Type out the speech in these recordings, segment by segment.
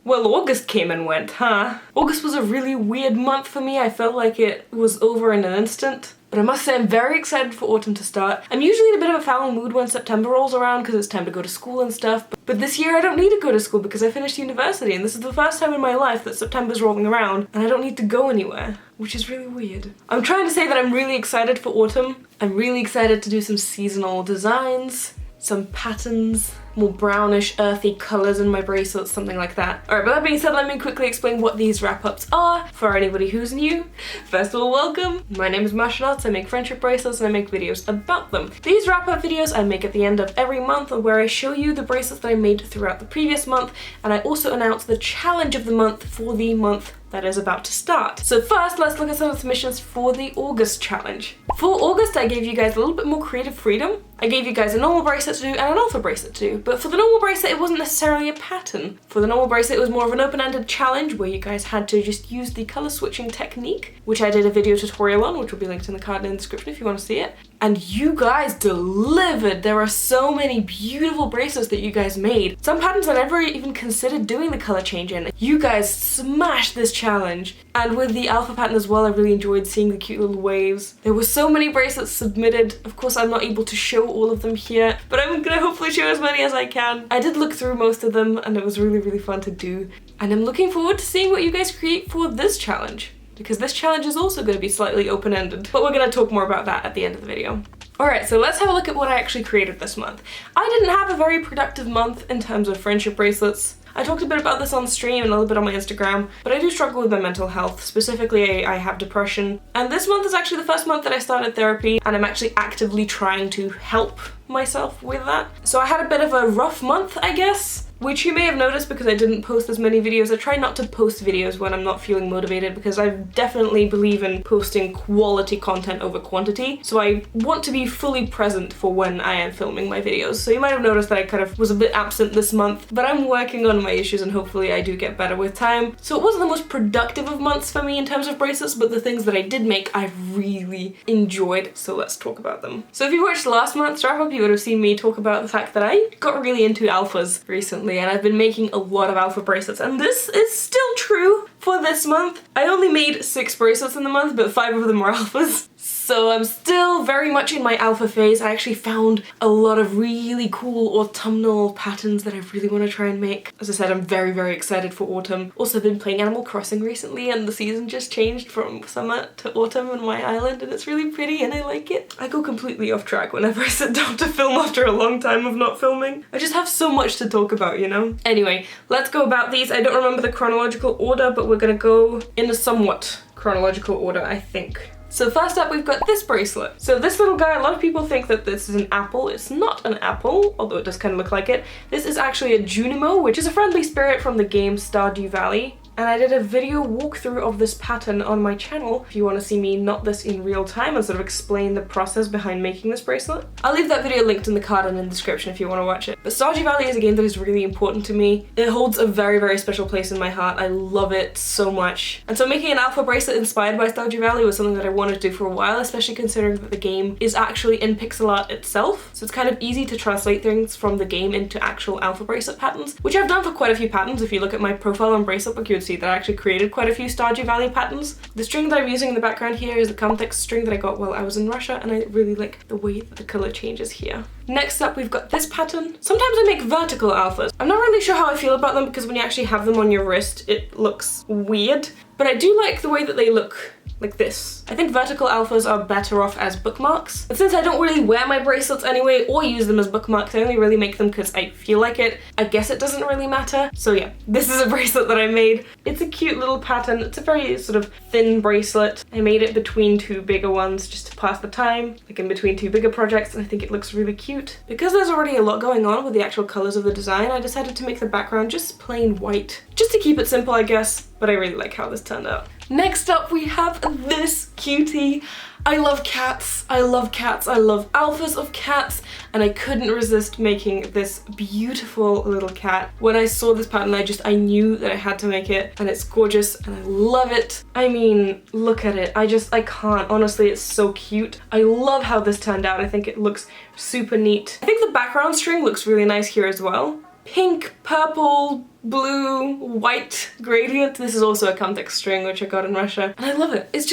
Well, August came and went, huh? August was a really weird month for me. I felt like it was over in an instant. But I must say I'm very excited for autumn to start. I'm usually in a bit of a foul mood when September rolls around because it's time to go to school and stuff. But this year I don't need to go to school because I finished university, and this is the first time in my life that September's rolling around and I don't need to go anywhere, which is really weird. I'm trying to say that I'm really excited for autumn. I'm really excited to do some seasonal designs, some patterns, more brownish, earthy colors in my bracelets, something like that. Alright, but that being said, let me quickly explain what these wrap-ups are for anybody who's new. First of all, welcome. My name is Masha. I make friendship bracelets and I make videos about them. These wrap-up videos I make at the end of every month, where I show you the bracelets that I made throughout the previous month, and I also announce the challenge of the month for the month that is about to start. So first, let's look at some of the submissions for the August challenge. For August, I gave you guys a little bit more creative freedom. I gave you guys a normal bracelet to do and an alpha bracelet to do, but for the normal bracelet, it wasn't necessarily a pattern. For the normal bracelet, it was more of an open-ended challenge where you guys had to just use the color switching technique, which I did a video tutorial on, which will be linked in the card in the description if you want to see it. And you guys delivered! There are so many beautiful bracelets that you guys made. Some patterns I never even considered doing the color change in. You guys smashed this challenge. And with the alpha pattern as well, I really enjoyed seeing the cute little waves. There were so many bracelets submitted. Of course, I'm not able to show all of them here, but I'm gonna hopefully show as many as I can. I did look through most of them and it was really, really fun to do. And I'm looking forward to seeing what you guys create for this challenge, because this challenge is also going to be slightly open-ended, but we're going to talk more about that at the end of the video. Alright, so let's have a look at what I actually created this month. I didn't have a very productive month in terms of friendship bracelets. I talked a bit about this on stream and a little bit on my Instagram, but I do struggle with my mental health. Specifically, I have depression. And this month is actually the first month that I started therapy, and I'm actually actively trying to help myself with that. So I had a bit of a rough month, I guess, which you may have noticed because I didn't post as many videos. I try not to post videos when I'm not feeling motivated because I definitely believe in posting quality content over quantity. So I want to be fully present for when I am filming my videos. So you might have noticed that I kind of was a bit absent this month, but I'm working on my issues and hopefully I do get better with time. So it wasn't the most productive of months for me in terms of bracelets, but the things that I did make, I really enjoyed. So let's talk about them. So if you watched last month's wrap up, you would have seen me talk about the fact that I got really into alphas recently, and I've been making a lot of alpha bracelets, and this is still true for this month. I only made 6 bracelets in the month, but 5 of them were alphas. So I'm still very much in my alpha phase. I actually found a lot of really cool autumnal patterns that I really want to try and make. As I said, I'm very, very excited for autumn. Also, I've been playing Animal Crossing recently, and the season just changed from summer to autumn on my island, and it's really pretty and I like it. I go completely off track whenever I sit down to film after a long time of not filming. I just have so much to talk about, you know? Anyway, let's go about these. I don't remember the chronological order, but we're gonna go in a somewhat chronological order, I think. So first up, we've got this bracelet. So this little guy, a lot of people think that this is an apple. It's not an apple, although it does kind of look like it. This is actually a Junimo, which is a friendly spirit from the game Stardew Valley. And I did a video walkthrough of this pattern on my channel if you want to see me knot this in real time and sort of explain the process behind making this bracelet. I'll leave that video linked in the card and in the description if you want to watch it. But Stardew Valley is a game that is really important to me. It holds a very, very special place in my heart. I love it so much. And so making an alpha bracelet inspired by Stardew Valley was something that I wanted to do for a while, especially considering that the game is actually in pixel art itself. So it's kind of easy to translate things from the game into actual alpha bracelet patterns, which I've done for quite a few patterns. If you look at my profile on Bracelet Book, you would see that I actually created quite a few Stardew Valley patterns. The string that I'm using in the background here is the context string that I got while I was in Russia, and I really like the way that the color changes here. Next up, we've got this pattern. Sometimes I make vertical alphas. I'm not really sure how I feel about them because when you actually have them on your wrist, it looks weird, but I do like the way that they look like this. I think vertical alphas are better off as bookmarks. But since I don't really wear my bracelets anyway or use them as bookmarks, I only really make them because I feel like it. I guess it doesn't really matter. So yeah, this is a bracelet that I made. It's a cute little pattern. It's a very sort of thin bracelet. I made it between 2 bigger ones just to pass the time, like in between 2 bigger projects, and I think it looks really cute. Because there's already a lot going on with the actual colors of the design, I decided to make the background just plain white. Just to keep it simple, I guess, but I really like how this turned out. Next up, we have this cutie. I love cats. I love cats. I love alphas of cats, and I couldn't resist making this beautiful little cat. When I saw this pattern, I knew that I had to make it, and it's gorgeous and I love it. I mean, look at it. I can't. Honestly, it's so cute. I love how this turned out. I think it looks super neat. I think the background string looks really nice here as well. pink, purple, blue, white gradient. This is also a context string which I got in Russia, and I love it. It's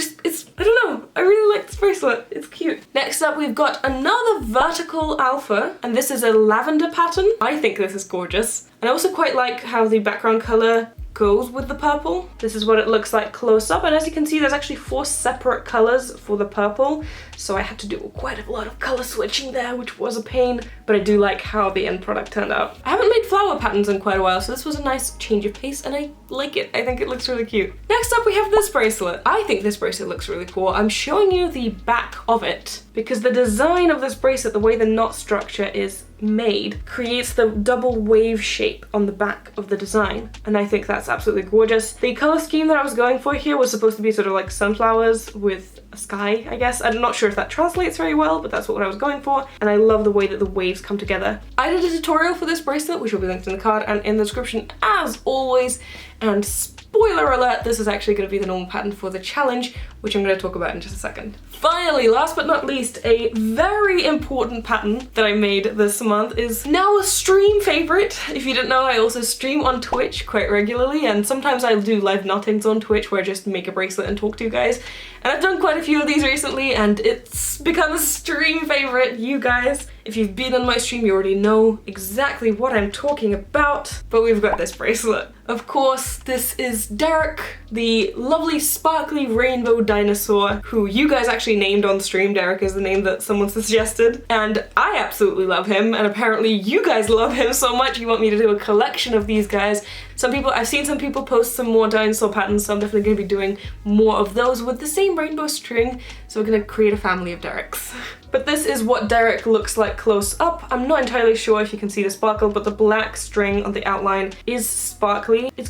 I don't know, I really like this bracelet. It's cute. Next up we've got another vertical alpha, and this is a lavender pattern. I think this is gorgeous, and I also quite like how the background color goes with the purple. This is what it looks like close up, and as you can see there's actually 4 separate colors for the purple, so I had to do quite a lot of color switching there, which was a pain, but I do like how the end product turned out. I haven't made flower patterns in quite a while, so this was a nice change of pace, and I like it. I think it looks really cute. Next up we have this bracelet. I think this bracelet looks really cool. I'm showing you the back of it because the design of this bracelet, the way the knot structure is made, creates the double wave shape on the back of the design, and I think that's absolutely gorgeous. The color scheme that I was going for here was supposed to be sort of like sunflowers with a sky, I guess. I'm not sure if that translates very well, but that's what I was going for, and I love the way that the waves come together. I did a tutorial for this bracelet, which will be linked in the card and in the description as always, and spoiler alert, this is actually going to be the normal pattern for the challenge, which I'm going to talk about in just a second. Finally, last but not least, a very important pattern that I made this month is now a stream favorite. If you didn't know, I also stream on Twitch quite regularly, and sometimes I'll do live knottings on Twitch where I just make a bracelet and talk to you guys. And I've done quite a few of these recently, and it's become a stream favorite, you guys. If you've been on my stream, you already know exactly what I'm talking about, but we've got this bracelet. Of course, this is Derek, the lovely sparkly rainbow dinosaur who you guys actually named on stream. Derek is the name that someone suggested, and I absolutely love him, and apparently you guys love him so much you want me to do a collection of these guys. I've seen some people post some more dinosaur patterns, so I'm definitely going to be doing more of those with the same rainbow string, so we're going to create a family of Dereks. But this is what Derek looks like close up. I'm not entirely sure if you can see the sparkle, but the black string on the outline is sparkly. It's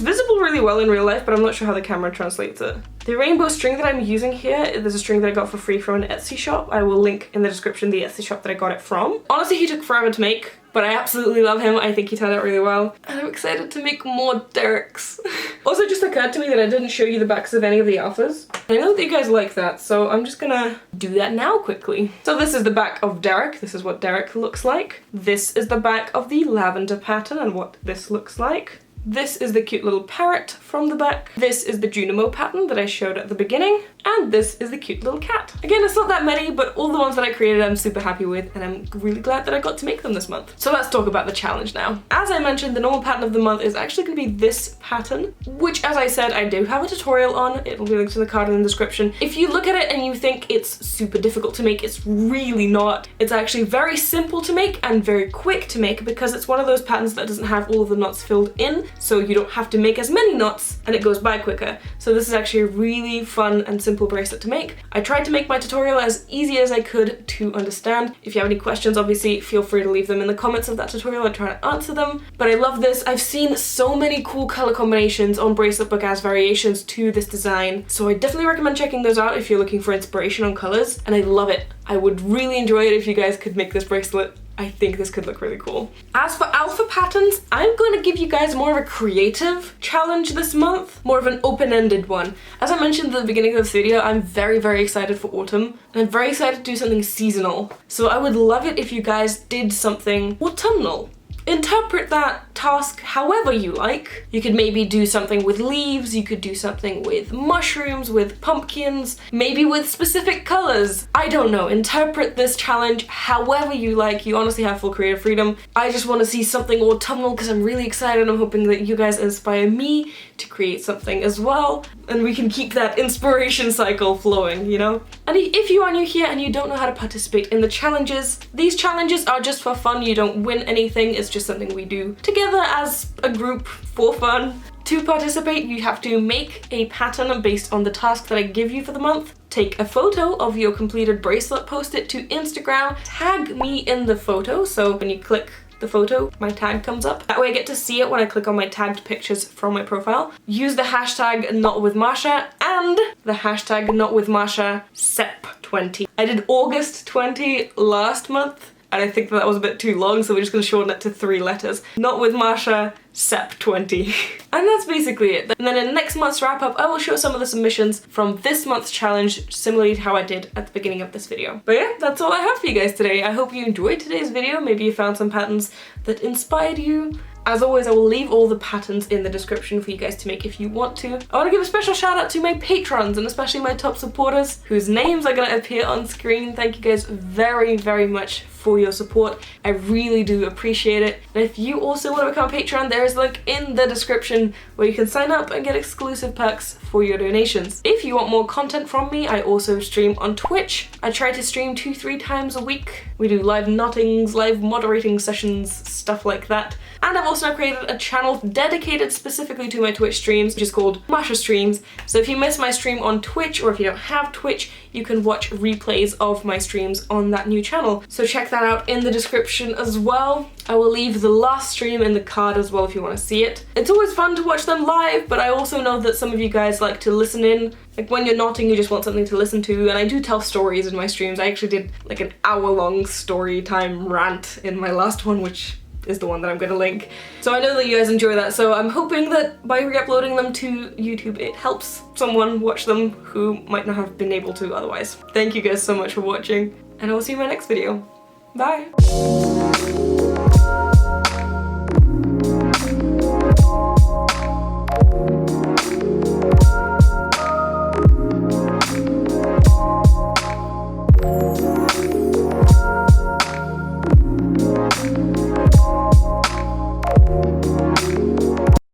visible really well in real life, but I'm not sure how the camera translates it. The rainbow string that I'm using here, there's a string that I got for free from an Etsy shop. I will link in the description the Etsy shop that I got it from. Honestly, he took forever to make, but I absolutely love him. I think he turned out really well, and I'm excited to make more Dereks. Also, it just occurred to me that I didn't show you the backs of any of the alphas. I know that you guys like that, so I'm just gonna do that now quickly. So this is the back of Derek. This is what Derek looks like. This is the back of the lavender pattern and what this looks like. This is the cute little parrot from the back. This is the Junimo pattern that I showed at the beginning. And this is the cute little cat. Again, it's not that many, but all the ones that I created I'm super happy with, and I'm really glad that I got to make them this month. So let's talk about the challenge now. As I mentioned, the normal pattern of the month is actually going to be this pattern, which, as I said, I do have a tutorial on. It will be linked in the card in the description. If you look at it and you think it's super difficult to make, it's really not. It's actually very simple to make and very quick to make because it's one of those patterns that doesn't have all of the knots filled in, so you don't have to make as many knots and it goes by quicker. So this is actually a really fun and simple bracelet to make. I tried to make my tutorial as easy as I could to understand. If you have any questions, obviously feel free to leave them in the comments of that tutorial. I try to answer them. But I love this. I've seen so many cool color combinations on bracelet book as variations to this design, so I definitely recommend checking those out if you're looking for inspiration on colors, and I love it. I would really enjoy it if you guys could make this bracelet. I think this could look really cool. As for alpha patterns, I'm going to give you guys more of a creative challenge this month, more of an open-ended one. As I mentioned at the beginning of this video, I'm very, very excited for autumn, and I'm very excited to do something seasonal. So I would love it if you guys did something autumnal. Interpret that task however you like. You could maybe do something with leaves, you could do something with mushrooms, with pumpkins, maybe with specific colors. I don't know. Interpret this challenge however you like. You honestly have full creative freedom. I just want to see something autumnal because I'm really excited. I'm hoping that you guys inspire me to create something as well, and we can keep that inspiration cycle flowing, you know? And if you are new here and you don't know how to participate in the challenges, these challenges are just for fun. You don't win anything. It's just something we do together as a group for fun. To participate, you have to make a pattern based on the task that I give you for the month. Take a photo of your completed bracelet, post it to Instagram, tag me in the photo, so when you click the photo, my tag comes up. That way I get to see it when I click on my tagged pictures from my profile. Use the hashtag #NotWithMasha and the hashtag #NotWithMasha SEP20. I did August 20 last month, and I think that was a bit too long, so we're just gonna shorten it to 3 letters. Not with Masha, SEP20. And that's basically it. And then in next month's wrap up, I will show some of the submissions from this month's challenge, similarly to how I did at the beginning of this video. But yeah, that's all I have for you guys today. I hope you enjoyed today's video. Maybe you found some patterns that inspired you. As always, I will leave all the patterns in the description for you guys to make if you want to. I want to give a special shout out to my patrons and especially my top supporters whose names are going to appear on screen. Thank you guys very, very much for your support. I really do appreciate it. And if you also want to become a patron, there is a link in the description where you can sign up and get exclusive perks for your donations. If you want more content from me, I also stream on Twitch. I try to stream 2-3 times a week. We do live nottings, live moderating sessions, stuff like that. And I've also created a channel dedicated specifically to my Twitch streams, which is called Masha Streams. So if you miss my stream on Twitch, or if you don't have Twitch, you can watch replays of my streams on that new channel. So check that out in the description as well. I will leave the last stream in the card as well if you want to see it. It's always fun to watch them live, but I also know that some of you guys like to listen in. Like when you're notting, you just want something to listen to, and I do tell stories in my streams. I actually did like an hour-long story time rant in my last one, which is the one that I'm going to link. So I know that you guys enjoy that, so I'm hoping that by re-uploading them to YouTube it helps someone watch them who might not have been able to otherwise. Thank you guys so much for watching, and I will see you in my next video. Bye!